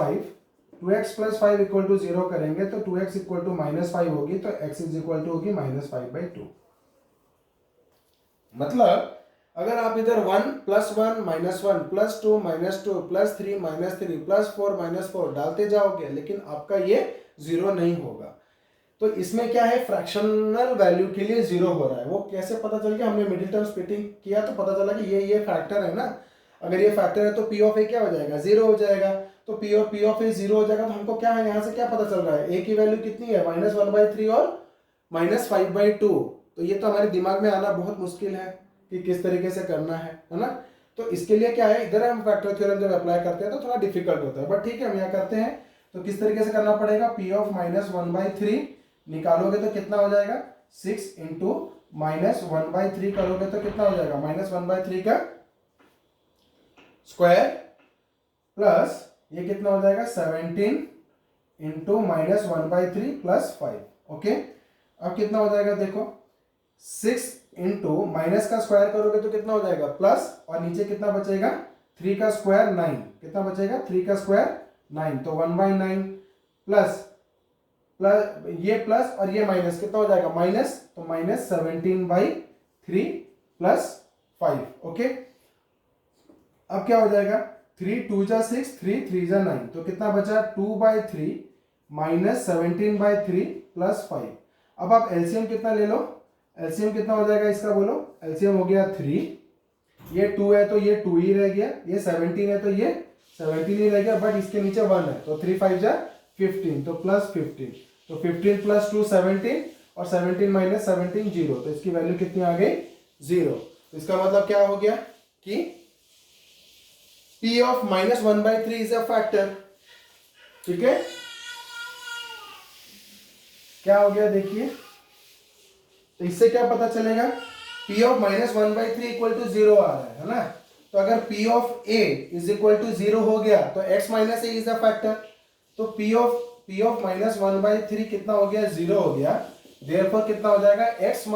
5 इक्वल टू 0 करेंगे तो 2x इक्वल टू -5 होगी तो x इज इक्वल टू होगी -5/2। मतलब अगर आप इधर 1 + 1 -1 + 2 -2 + 3 -3 + 4 -4 डालते जाओगे लेकिन आपका ये 0 नहीं होगा। तो इसमें क्या है, फ्रैक्शनल वैल्यू के लिए 0 हो रहा है। वो कैसे पता चल गया, हमने मिडिल टर्म स्प्लिटिंग किया तो पता चला कि ये फैक्टर है ना। अगर ये फैक्टर है तो P ऑफ A क्या हो जाएगा, 0 हो जाएगा। तो P ऑफ A 0 हो जाएगा तो हमको क्या है, यहाँ से क्या पता चल रहा है, A की वैल्यू कितनी है -1/3 और -5/2। तो ये तो हमारे दिमाग में आना बहुत मुश्किल है कि किस तरीके से करना है ना। तो इसके लिए क्या है, इधर हम फैक्टर थ्योरम जब अप्लाई करते हैं तो थोड़ा डिफिकल्ट होता है, बट ठीक है हम यहाँ करते हैं। तो किस तरीके से करना पड़ेगा, P ऑफ -1/3 निकालोगे तो कितना हो जाएगा, 6 इंटू -1/3 करोगे तो कितना हो जाएगा, -1/3 का स्क्वायर प्लस ये कितना हो जाएगा 17 इंटू -1/3 + 5। ओके, अब कितना हो जाएगा देखो, 6 इंटू माइनस का स्क्वायर करोगे तो कितना हो जाएगा प्लस, और नीचे कितना बचेगा 3 का स्क्वायर 9, कितना बचेगा 3 का स्क्वायर 9, तो 1/9 प्लस ये प्लस और ये माइनस, कितना हो जाएगा माइनस, तो -17/3 + 5। ओके, अब क्या हो जाएगा, 3 2 जा 6, 3 3 जा 9, तो कितना बचा 2/3 -17/3 + 5। अब आप एलसीएम कितना ले लो, एलसीएम कितना हो जाएगा इसका बोलो, एलसीएम हो गया 3, ये 2 है तो ये 2 ही रह गया, ये 17 है तो ये 17 ही रह गया, बट इसके नीचे 1 है तो 3 5 जा 15, तो +15, तो 15 + 2 17 और 17 - 17 0, तो इसकी वैल्यू कितनी आ गई 0। तो इसका मतलब क्या हो गया कि P of -1/3 is a factor. ठीक है, क्या हो गया देखिए, तो इससे क्या पता चलेगा, P ऑफ -1/3 इक्वल टू 0 आ रहा है ना। तो अगर P of A is equal to 0 हो गया तो x - A is a factor. तो P ऑफ -1/3 कितना हो गया, 0 हो गया, देयरफॉर कितना हो जाएगा, x -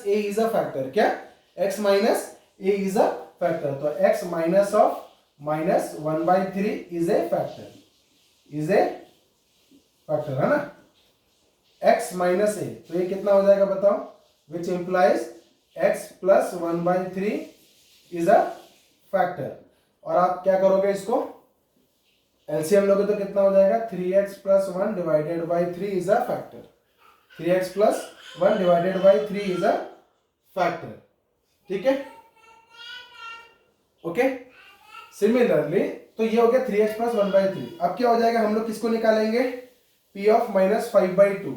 A is a factor. क्या, x - A is a factor, तो x minus of -1/3 is a factor, is a factor है ना, x - A, तो ये कितना हो जाएगा बताओ, which implies x + 1/3 is a factor। और आप क्या करोगे, इसको एलसीएम लोगे तो कितना हो जाएगा, 3x + 1 divided by 3 is a factor, 3x + 1 divided by 3 is a factor. ठीक है, ओके, सिमिलरली तो ये हो गया 3x + 1/3। अब क्या हो जाएगा, हम लोग किसको निकालेंगे, P ऑफ -5/2,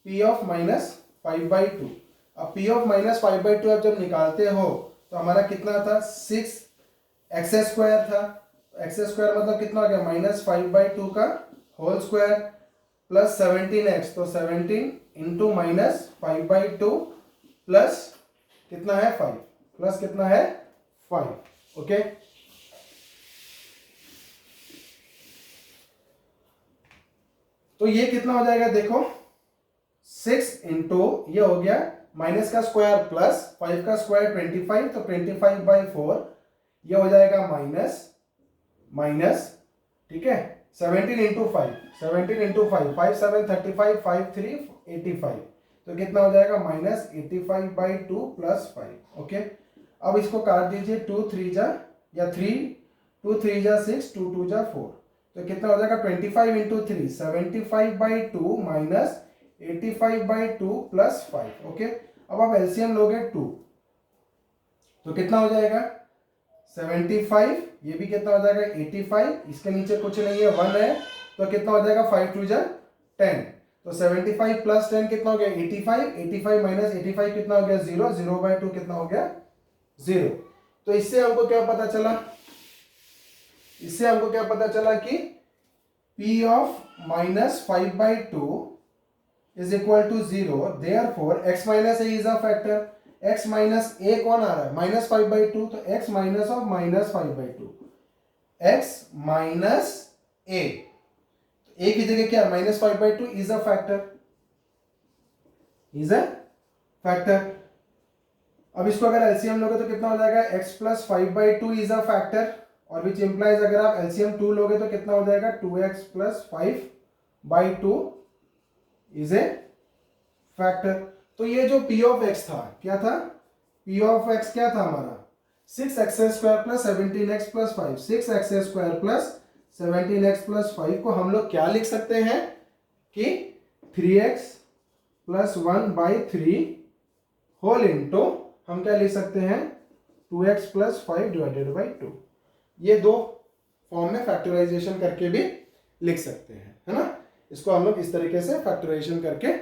P ऑफ -5/2। अब P ऑफ -5/2 अब जब निकालते हो तो हमारा कितना था, 6x² था, x² मतलब कितना हो गया, -5/2 का होल स्क्वायर प्लस 17x, तो 17 इंटू -5/2 प्लस कितना है 5, प्लस कितना है 5। ओके, तो ये कितना हो जाएगा देखो, 6 इंटू ये हो गया माइनस का स्क्वायर प्लस 5 का स्क्वायर 25, तो 25/4 ये हो जाएगा माइनस, ठीक है, 17 इंटू 5, 17 इंटू 5, 5 7 35, 5 3 85, तो कितना हो जाएगा -85/2 + 5। ओके, अब इसको काट दीजिए, 2 3 जा या 3 2 3 जा 6, 2 2 जा 4, तो कितना हो जाएगा 25 इंटू 3, 75/2 माइनस 85/2 + 5। ओके, अब आप एलसीएम लोगे 2, तो कितना हो जाएगा 75, ये भी कितना हो जाएगा 85, इसके नीचे कुछ नहीं है 1 है, तो कितना हो जाएगा 5 2 जा 10, तो 75 + 10 कितना हो गया 85, 85 माइनस 85 कितना हो गया 0, 0/2 कितना हो गया 0। तो इससे हमको क्या पता चला, इससे हमको क्या पता चला कि P of -5/2 is equal to 0, therefore x - A is a factor. x - A कौन आ रहा है, -5/2, तो x minus of -5/2, x - A, a की जगह क्या -5/2 is a factor, is a factor. अब इसको अगर एलसीएम लोगे तो कितना हो जाएगा, x plus 5/2 is a factor, और विच इंप्लाइज अगर आप एलसीएम 2 लोगे तो कितना हो जाएगा 2x plus 5/2 is a factor. तो ये जो p ऑफ x था क्या था, p ऑफ x क्या था हमारा 6x² plus 17x plus 5, 6x² plus 17x plus 5 को हम लोग क्या लिख सकते हैं कि 3x प्लस 1/3 होल इंटू हम क्या लिख सकते हैं 2x प्लस 5 डिवाइडेड बाई 2। ये दो फॉर्म में फैक्टराइजेशन करके भी लिख सकते हैं, है ना। इसको हम लोग इस तरीके से फैक्टराइजेशन करके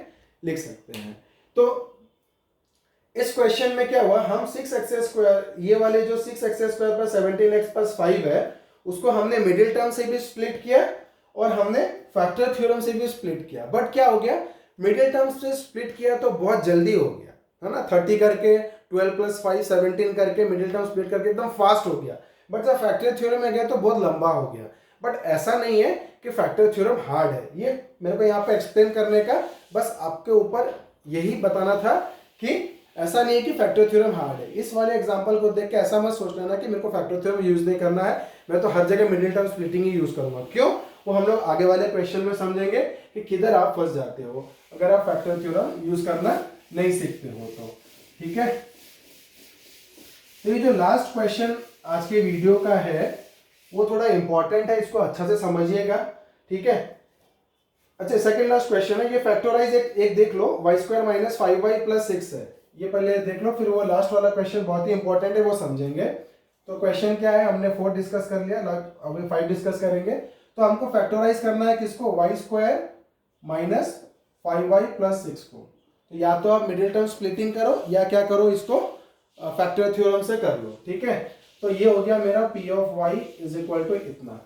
लिख सकते हैं। तो इस क्वेश्चन में क्या हुआ, हम 6x², ये वाले जो 6x² प्लस 17x प्लस 5 है उसको हमने मिडिल टर्म से भी स्प्लिट किया और हमने फैक्टर थ्योरम से भी स्प्लिट किया। बट क्या हो गया, मिडिल टर्म से स्प्लिट किया तो बहुत जल्दी हो गया, है ना। 30 करके 12 प्लस 5 17 करके मिडिल टर्म स्प्लिट करके एकदम फास्ट हो गया। बट जब फैक्टर थ्योरम में गया तो बहुत लंबा हो गया। बट ऐसा नहीं है कि फैक्टर थ्योरम हार्ड है, ये मेरे को यहाँ पे एक्सप्लेन करने का बस आपके ऊपर यही बताना था कि ऐसा नहीं है कि फैक्टर थ्योरम हार्ड है। इस वाले एग्जांपल को देख के ऐसा मत सोच लेना कि मेरे को फैक्टर थ्योरम यूज नहीं करना है, मैं तो हर जगह मिडिल टर्म स्प्लिटिंग ही यूज करूंगा। क्यों, वो हम लोग आगे वाले क्वेश्चन में समझेंगे कि किधर आप फंस जाते हो अगर आप फैक्टर थ्योरम यूज करना नहीं सीखते हो तो, ठीक है। तो ये जो लास्ट क्वेश्चन आज के वीडियो का है वो थोड़ा इंपॉर्टेंट है, इसको अच्छा से समझिएगा, ठीक है। अच्छा, सेकंड लास्ट क्वेश्चन है, ये फैक्टराइज एक देख लो, y² माइनस 5y प्लस 6 है, ये पहले देख लो, फिर वो लास्ट वाला क्वेश्चन बहुत ही इंपॉर्टेंट है वो समझेंगे। तो क्वेश्चन क्या है, हमने 4 डिस्कस कर लिया, अभी 5 डिस्कस करेंगे। तो हमको फैक्टराइज करना है किसको, y² माइनस 5y प्लस 6 को। तो या तो आप मिडिल टर्म स्प्लिटिंग करो या क्या करो, इसको फैक्टर थ्योरम से कर लो, ठीक है। तो ये हो गया मेरा p of y is equal to इतना।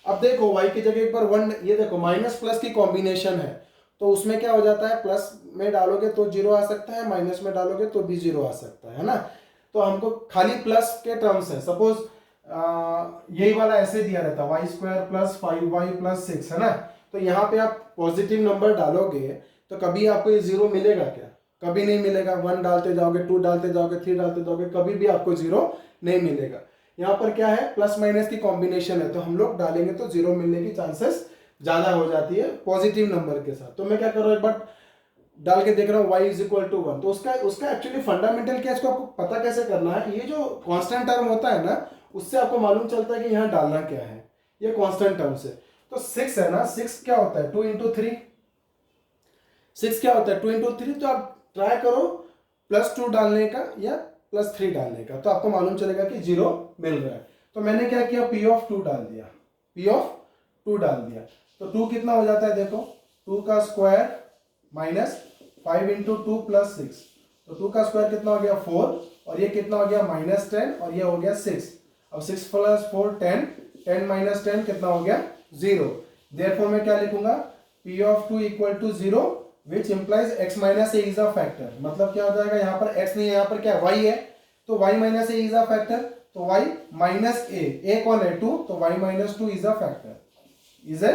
अब देखो y की जगह एक बार 1, ये देखो माइनस प्लस की कॉम्बिनेशन है तो उसमें क्या हो जाता है, प्लस में डालोगे तो 0 आ सकता है, माइनस में डालोगे तो भी 0 आ सकता है ना। तो हमको खाली प्लस के टर्म्स है, सपोज यही वाला ऐसे दिया रहता y² प्लस 5y प्लस 6, है ना। तो यहाँ पे आप पॉजिटिव नंबर डालोगे तो कभी आपको ये 0 मिलेगा क्या, कभी नहीं मिलेगा। 1 डालते जाओगे, 2 डालते जाओगे, 3 डालते जाओगे, कभी भी आपको 0 नहीं मिलेगा। यहाँ पर क्या है, प्लस माइनस की कॉम्बिनेशन है तो हम लोग डालेंगे तो 0 मिलने की चांसेस ज्यादा हो जाती है पॉजिटिव नंबर के साथ। तो मैं क्या कर रहा हूँ, एक बार डाल के देख रहा हूँ y इज इक्वल टू 1। तो उसका एक्चुअली फंडामेंटल क्या है, इसको आपको पता कैसे करना है, ये जो कांस्टेंट टर्म होता है ना उससे आपको मालूम चलता है कि यहाँ डालना क्या है, ये कांस्टेंट टर्म से। तो 6 है ना, 6 क्या होता है 2 इंटू 3, 6 क्या होता है 2 इंटू 3। तो आप ट्राई करो +2 डालने का या +3 डालने का, तो आपको मालूम चलेगा कि 0 मिल रहा है। तो मैंने क्या किया, p ऑफ 2 डाल दिया, p ऑफ 2 डाल दिया। तो 2 कितना हो जाता है देखो, 2 का स्क्वायर माइनस 5 इंटू 2 प्लस 6, तो 2 का स्क्वायर कितना हो गया 4, और ये कितना हो गया -10, और ये हो गया 6। अब 6 प्लस 4 10, 10 माइनस 10 कितना हो गया 0। देयरफॉर मैं क्या लिखूंगा, p of 2 equal to 0 which implies x minus A is a factor. मतलब क्या हो जाएगा, यहाँ पर x नहीं है, यहाँ पर क्या y है, तो y minus A is a factor, तो y माइनस ए कौन है 2, तो y minus 2 is a factor, is a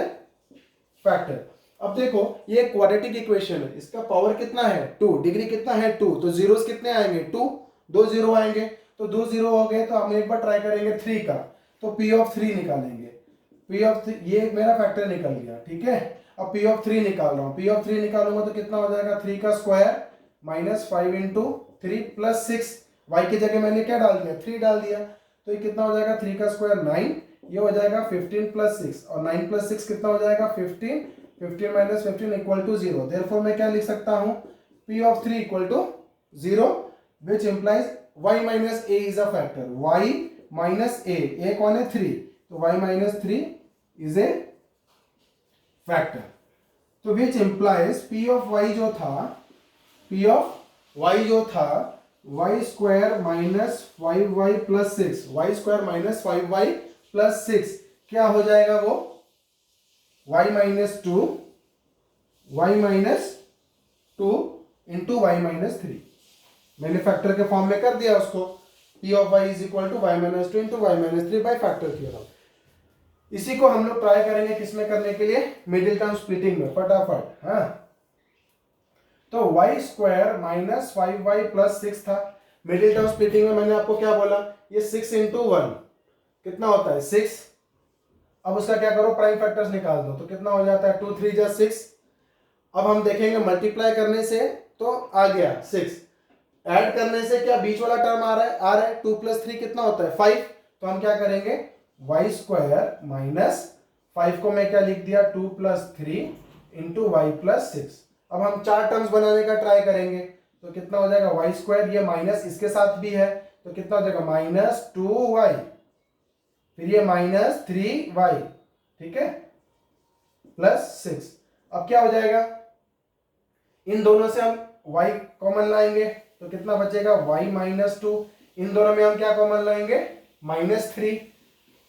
factor. अब देखो ये क्वाड्रेटिक इक्वेशन है, इसका पावर कितना है 2, डिग्री कितना है 2, तो जीरोस कितने आएंगे 2, 2 0 आएंगे, तो 2 0 हो गए। तो हम एक बार ट्राई करेंगे 3 का, तो p ऑफ 3 निकालेंगे, p ऑफ 3 ये मेरा फैक्टर निकल गया, ठीक है। अब p ऑफ 3 निकाल रहा हूँ, p ऑफ 3 निकालूंगा तो कितना हो जाएगा 3 का square minus 5 into 3 plus 6, y की जगह मैंने क्या डाल दिया 3 डाल दिया, तो ये कितना हो जाएगा 3 का स्क्वायर 9, ये हो जाएगा 15 प्लस 6, और 9 प्लस 6 कितना हो जाएगा 15, 15 माइनस 15 इक्वल टू 0। देयरफॉर मैं क्या लिख सकता हूँ, p of 3 equal to 0 which implies y minus a is a factor, y minus a कौन है 3, तो y minus 3 is a factor. तो which implies p of y जो था, p ऑफ y जो था y square minus 5y plus 6, y square minus 5y plus 6 क्या हो जाएगा वो y minus 2, y minus 2 into y minus 3। मैंने फैक्टर के फॉर्म में कर दिया उसको, p of y is equal to y minus 2 into y minus 3 by factor theorem. इसी को हम लोग ट्राई करेंगे किसमें करने के लिए, मिडिल टर्म स्प्लिटिंग में, फटाफट। हाँ, तो y square minus 5y plus 6 था। मिडिल टर्म स्प्लिटिंग में मैंने आपको क्या बोला, ये 6 इंटू 1 कितना होता है 6। अब उसका क्या करो, प्राइम फैक्टर्स निकाल दो, तो कितना हो जाता है 2 3 जा 6। अब हम देखेंगे मल्टीप्लाई करने से तो आ गया 6, ऐड करने से क्या बीच वाला टर्म आ रहा है 2 प्लस 3 कितना होता है 5। तो हम क्या करेंगे, वाई स्क्वायर माइनस 5 को मैं क्या लिख दिया 2 प्लस 3 इंटू वाई प्लस 6। अब हम चार टर्म्स बनाने का ट्राई करेंगे, तो कितना हो जाएगा वाई स्क्वायर, ये माइनस इसके साथ भी है तो कितना हो जाएगा माइनस 2y, फिर ये माइनस 3y, ठीक है, प्लस 6। अब क्या हो जाएगा, इन दोनों से हम y कॉमन लाएंगे तो कितना बचेगा y माइनस 2। इन दोनों में हम क्या कॉमन लाएंगे, -3,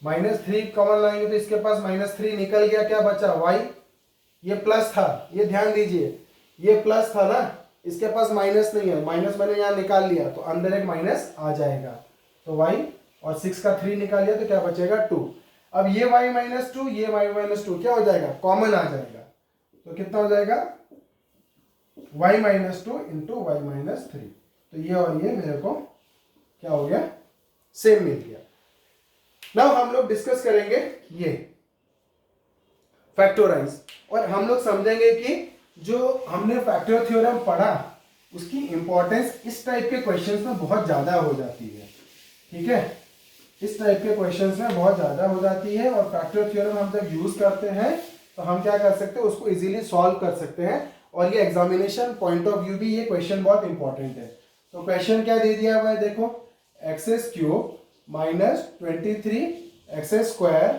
-3 कॉमन लाएंगे तो इसके पास -3 निकल गया, क्या बचा y, ये प्लस था, ये ध्यान दीजिए, ये प्लस था ना, इसके पास माइनस नहीं है, माइनस मैंने यहाँ निकाल लिया तो अंदर एक माइनस आ जाएगा, तो y और 6 का 3 निकाल लिया तो क्या बचेगा 2। अब ये y माइनस 2, ये y माइनस 2 क्या हो जाएगा, कॉमन आ जाएगा, तो कितना हो जाएगा y minus 2 into y minus 3। तो ये और ये मेरे को क्या हो गया, सेम मिल गया। नाउ हम लोग डिस्कस करेंगे ये फैक्टराइज, और हम लोग समझेंगे कि जो हमने फैक्टर थ्योरम पढ़ा उसकी इंपॉर्टेंस इस टाइप के क्वेश्चंस में बहुत ज़्यादा हो जाती है, ठीक है, इस टाइप के क्वेश्चंस में बहुत ज़्यादा हो जाती है। और फैक्टर थ्योरम हम जब यूज़ करते हैं तो हम क्या कर सकते हैं, उसको इजीली सॉल्व कर सकते हैं, और ये एग्जामिनेशन पॉइंट ऑफ व्यू भी ये क्वेश्चन बहुत इंपॉर्टेंट है। तो क्वेश्चन क्या दे दिया हुआ है, देखो x cube minus 23 x square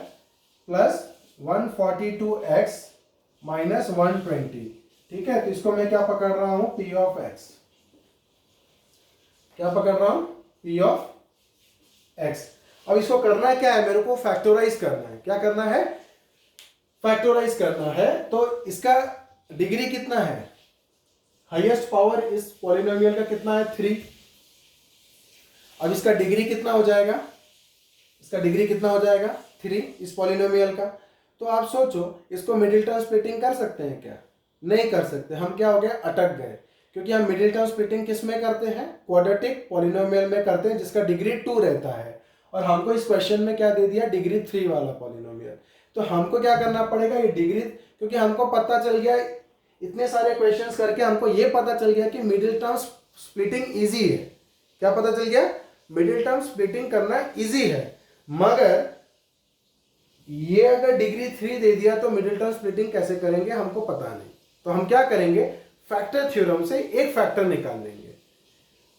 plus 142x minus 120, ठीक है। तो इसको मैं क्या पकड़ रहा हूं, p ऑफ x, क्या पकड़ रहा हूं, p ऑफ x। अब इसको करना क्या है, मेरे को फैक्टराइज करना है, क्या करना है, फैक्टराइज करना है। तो इसका डिग्री कितना है, हाईएस्ट पावर इस पॉलिनोमियल का कितना है 3। अब इसका डिग्री कितना हो जाएगा, इसका डिग्री कितना हो जाएगा 3 इस पॉलिनोमियल का। तो आप सोचो इसको मिडिल टर्म स्प्लिटिंग कर सकते हैं क्या, नहीं कर सकते, हम क्या हो गए अटक गए, क्योंकि हम मिडिल टर्म स्प्लिटिंग किस में करते हैं, क्वाड्रेटिक पॉलिनोमियल में करते हैं जिसका डिग्री 2 रहता है, और हमको इस क्वेश्चन में क्या दे दिया, डिग्री 3 वाला पॉलिनोमियल। तो हमको क्या करना पड़ेगा, ये डिग्री, क्योंकि हमको पता चल गया इतने सारे क्वेश्चंस करके हमको ये पता चल गया कि मिडिल टर्म स्प्लिटिंग ईजी है, क्या पता चल गया, मिडिल टर्म स्प्लिटिंग करना ईजी है। मगर ये अगर डिग्री 3 दे दिया तो मिडिल टर्म स्प्लिटिंग कैसे करेंगे हमको पता नहीं। तो हम क्या करेंगे, फैक्टर थ्योरम से एक फैक्टर निकाल लेंगे,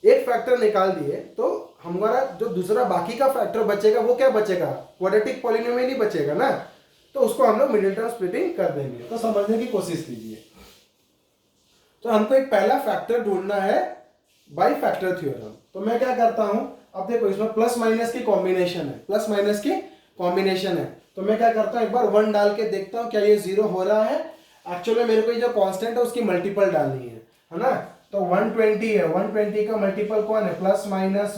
एक फैक्टर निकाल दिए तो हमारा जो दूसरा बाकी का फैक्टर बचेगा वो क्या बचेगा, क्वाड्रेटिक पॉलिनोमियल ही बचेगा ना, तो उसको हम लोग मिडिल टर्म स्प्लिटिंग कर देंगे। तो समझने की कोशिश कीजिए। तो हमको एक पहला फैक्टर ढूंढना है बाय फैक्टर थ्योरम। तो मैं क्या करता हूं, अब देखो इसमें प्लस माइनस की कॉम्बिनेशन है, प्लस माइनस की कॉम्बिनेशन है, तो मैं क्या करता हूं, एक बार 1 डाल के देखता हूं क्या ये 0 हो रहा है। एक्चुअली मेरे को ये जो कांस्टेंट है उसकी मल्टीपल डालनी है ना। तो 120 है, 120 का मल्टीपल कौन है, प्लस माइनस